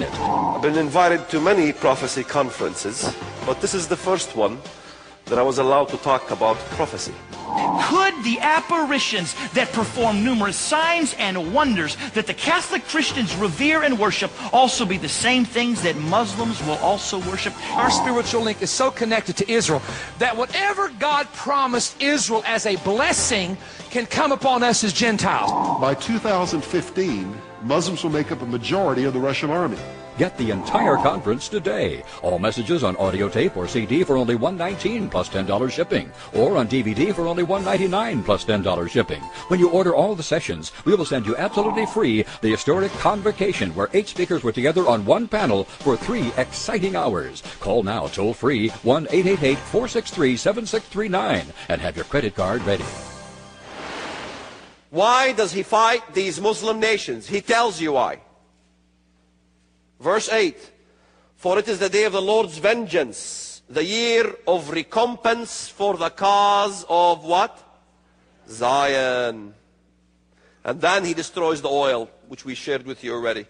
I've been invited to many prophecy conferences, but this is the first one that I was allowed to talk about prophecy. Could the apparitions that perform numerous signs and wonders that the Catholic Christians revere and worship also be the same things that Muslims will also worship? Our spiritual link is so connected to Israel that whatever God promised Israel as a blessing can come upon us as Gentiles. By 2015, Muslims will make up a majority of the Russian army. Get the entire conference today. All messages on audio tape or CD for only $119 plus $10 shipping, or on DVD for only $199 plus $10 shipping. When you order all the sessions, we will send you absolutely free the historic Convocation, where 8 speakers were together on one panel for 3 exciting hours. Call now toll-free 1-888-463-7639 and have your credit card ready. Why does he fight these Muslim nations? He tells you why. Verse 8, for it is the day of the Lord's vengeance, the year of recompense for the cause of what? Zion. And then he destroys the oil, which we shared with you already.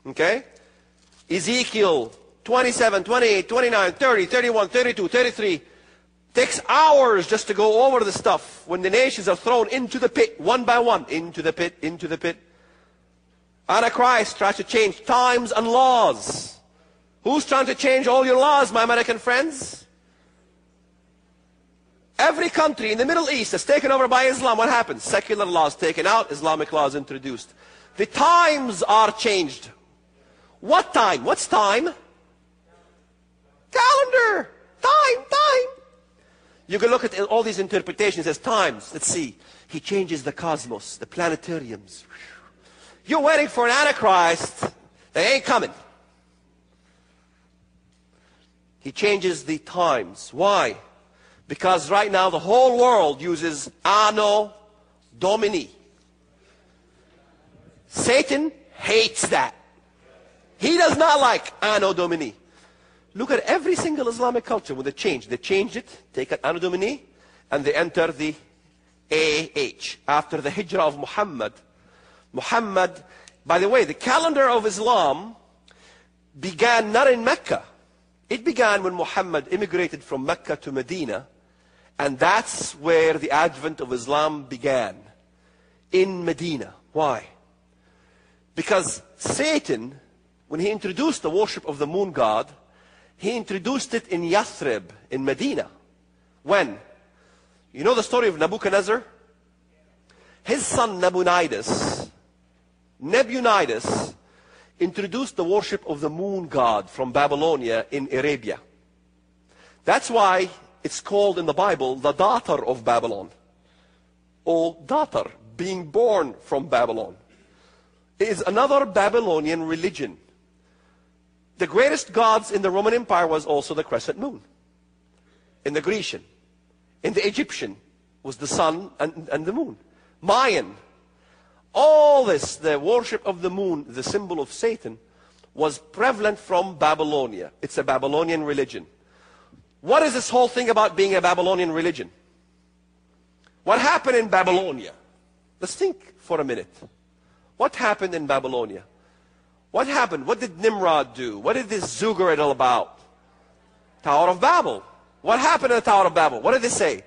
Okay? Ezekiel 27, 28, 29, 30, 31, 32, 33. Takes hours just to go over the stuff when the nations are thrown into the pit, one by one, into the pit, into the pit. Antichrist tries to change times and laws. Who's trying to change all your laws, my American friends? Every country in the Middle East is taken over by Islam. What happens? Secular laws taken out, Islamic laws introduced. The times are changed. What time? What's time? Calendar. Time. You can look at all these interpretations as times. Let's see. He changes the cosmos, the planetariums. You're waiting for an Antichrist that ain't coming. He changes the times. Why? Because right now the whole world uses Anno Domini. Satan hates that. He does not like Anno Domini. Look at every single Islamic culture when they changed it, take an Anno Domini, and they enter the AH. After the Hijrah of Muhammad, by the way, the calendar of Islam began not in Mecca. It began when Muhammad immigrated from Mecca to Medina, and that's where the advent of Islam began, in Medina. Why? Because Satan, when he introduced the worship of the moon god, he introduced it in Yathrib, in Medina. When? You know the story of Nebuchadnezzar? His son Nabonidus introduced the worship of the moon god from Babylonia in Arabia. That's why it's called in the Bible the daughter of Babylon, or daughter, being born from Babylon. It is another Babylonian religion. The greatest gods in the Roman Empire was also the crescent moon. In the Grecian, in the Egyptian was the sun and the moon. Mayan. All this, the worship of the moon, the symbol of Satan, was prevalent from Babylonia. It's a Babylonian religion. What is this whole thing about being a Babylonian religion? What happened in Babylonia? Let's think for a minute. What happened in Babylonia? What happened? What did Nimrod do? What did this ziggurat all about? Tower of Babel. What happened in the Tower of Babel? What did they say?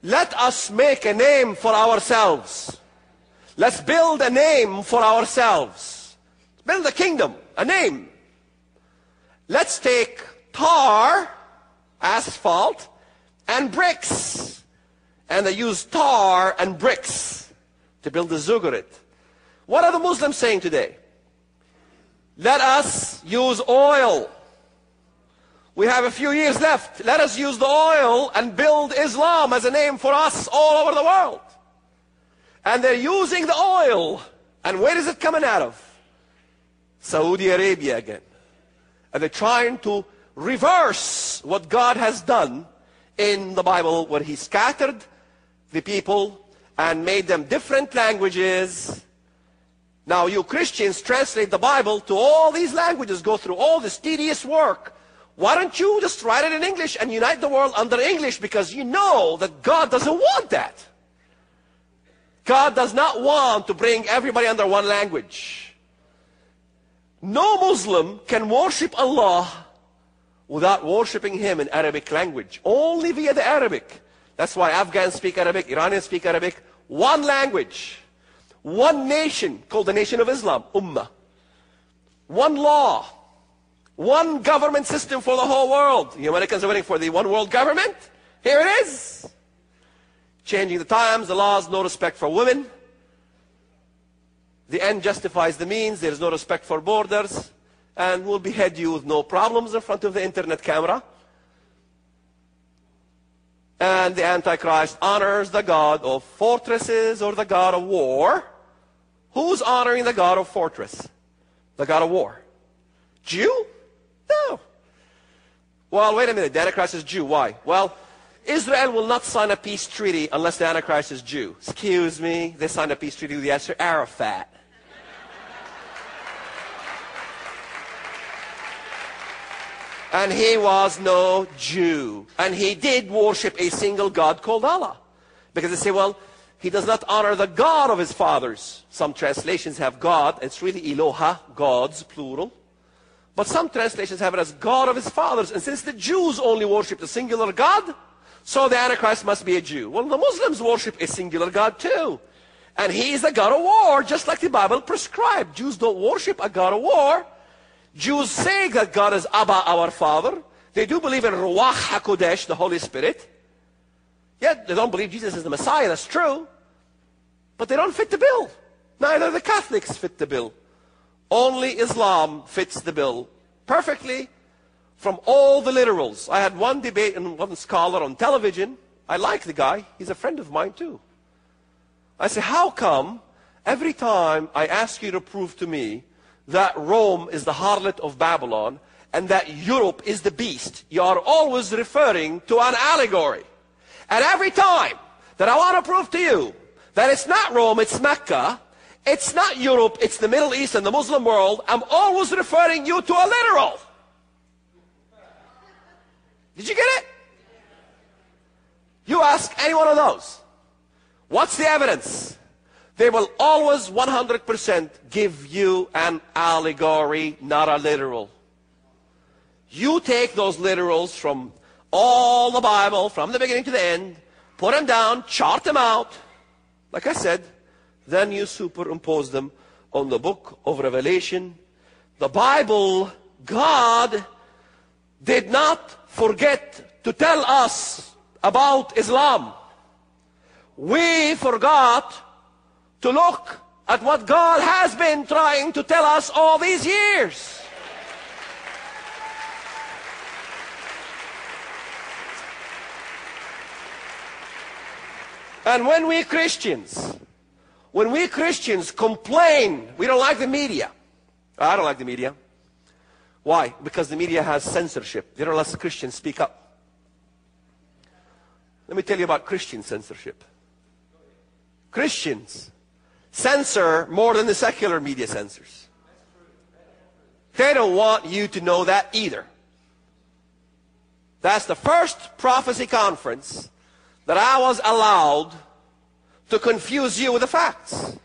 Let us make a name for ourselves. Let's build a name for ourselves. Build a kingdom, a name. Let's take tar, asphalt, and bricks. And they used tar and bricks to build the ziggurat. What are the Muslims saying today? Let us use oil. We have a few years left. Let us use the oil and build Islam as a name for us all over the world. And they're using the oil. And where is it coming out of? Saudi Arabia again. And they're trying to reverse what God has done in the Bible, where He scattered the people and made them different languages. Now you Christians translate the Bible to all these languages, go through all this tedious work. Why don't you just write it in English and unite the world under English? Because you know that God doesn't want that. God does not want to bring everybody under one language. No Muslim can worship Allah without worshiping Him in Arabic language. Only via the Arabic. That's why Afghans speak Arabic, Iranians speak Arabic. One language. One nation called the Nation of Islam, Ummah. One law. One government system for the whole world. The Americans are waiting for the one world government. Here it is. Changing the times, the laws, no respect for women. The end justifies the means. There is no respect for borders. And we'll behead you with no problems in front of the internet camera. And the Antichrist honors the God of fortresses or the God of war. Who's honoring the God of fortress? The God of war. Jew? No. Well, wait a minute. The Antichrist is Jew. Why? Well, Israel will not sign a peace treaty unless the Antichrist is Jew. Excuse me. They signed a peace treaty with Yasser Arafat. And he was no Jew. And he did worship a single God called Allah. Because they say, well, he does not honor the God of his fathers. Some translations have God. It's really Eloha, gods, plural. But some translations have it as God of his fathers. And since the Jews only worship the singular God, so the Antichrist must be a Jew. Well, the Muslims worship a singular God too. And he is the God of war, just like the Bible prescribed. Jews don't worship a God of war. Jews say that God is Abba, our Father. They do believe in Ruach HaKodesh, the Holy Spirit. Yet they don't believe Jesus is the Messiah, that's true. But they don't fit the bill. Neither the Catholics fit the bill. Only Islam fits the bill perfectly from all the literals. I had one debate and one scholar on television. I like the guy. He's a friend of mine too. I say, how come every time I ask you to prove to me that Rome is the harlot of Babylon and that Europe is the beast, you are always referring to an allegory? And every time that I want to prove to you that it's not Rome, it's Mecca, it's not Europe, it's the Middle East and the Muslim world, I'm always referring you to a literal. Did you get it? You ask any one of those. What's the evidence? They will always 100% give you an allegory, not a literal. You take those literals from all the Bible, from the beginning to the end, put them down, chart them out, like I said, then you superimpose them on the book of Revelation. The Bible, God did not forget to tell us about Islam. We forgot to look at what God has been trying to tell us all these years. And when we Christians complain, we don't like the media. I don't like the media. Why? Because the media has censorship. They don't let Christians speak up. Let me tell you about Christian censorship. Christians censor more than the secular media censors. They don't want you to know that either. That's the first prophecy conference that I was allowed to confuse you with the facts.